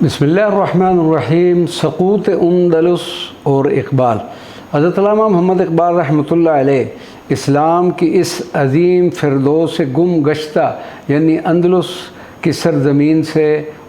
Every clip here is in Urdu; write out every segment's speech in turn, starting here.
بسم اللہ الرحمن الرحیم۔ سقوط اندلس اور اقبال۔ حضرت علامہ محمد اقبال رحمۃ اللہ علیہ اسلام کی اس عظیم فردوس گم گشتہ یعنی اندلس کی سرزمین سے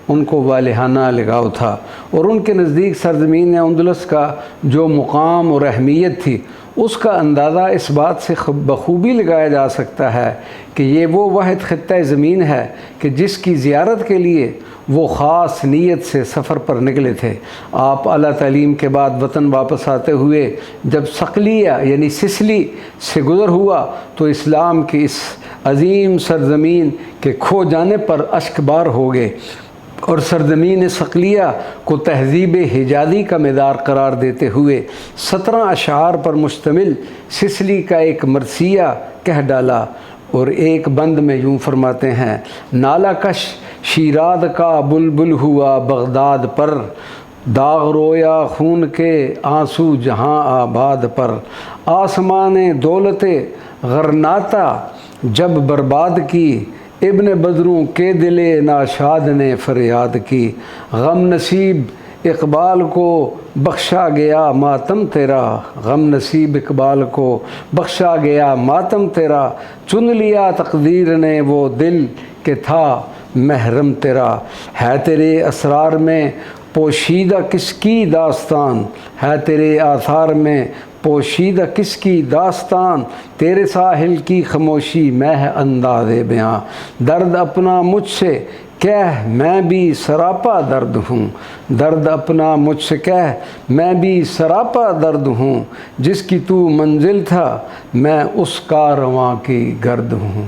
ان کو والہانہ لگاؤ تھا، اور ان کے نزدیک سرزمین اندلس کا جو مقام اور اہمیت تھی اس کا اندازہ اس بات سے بخوبی لگایا جا سکتا ہے کہ یہ وہ واحد خطہ زمین ہے کہ جس کی زیارت کے لیے وہ خاص نیت سے سفر پر نکلے تھے۔ آپ اعلیٰ تعلیم کے بعد وطن واپس آتے ہوئے جب صقلیہ یعنی سسلی سے گزر ہوا تو اسلام کی اس عظیم سرزمین کے کھو جانے پر اشکبار ہو گئے، اور سرزمین صقلیہ کو تہذیب حجازی کا مدار قرار دیتے ہوئے 17 اشعار پر مشتمل سسلی کا ایک مرثیہ کہہ ڈالا، اور ایک بند میں یوں فرماتے ہیں: نالہ کش شیراد کا بلبل ہوا بغداد پر، داغ رویا خون کے آنسو جہاں آباد پر، آسمان دولت غرناطہ جب برباد کی، ابن بدروں کے دل ناشاد نے فریاد کی، غم نصیب اقبال کو بخشا گیا ماتم تیرا، غم نصیب اقبال کو بخشا گیا ماتم تیرا، چن لیا تقدیر نے وہ دل کہ تھا محرم تیرا، ہے تیرے اسرار میں پوشیدہ کس کی داستان، ہے تیرے آثار میں پوشیدہ کس کی داستان، تیرے ساحل کی خاموشی میں ہے انداز بیاں، درد اپنا مجھ سے کہہ میں بھی سراپا درد ہوں، درد اپنا مجھ سے کہہ میں بھی سراپا درد ہوں، جس کی تو منزل تھا میں اس کارواں کی گرد ہوں۔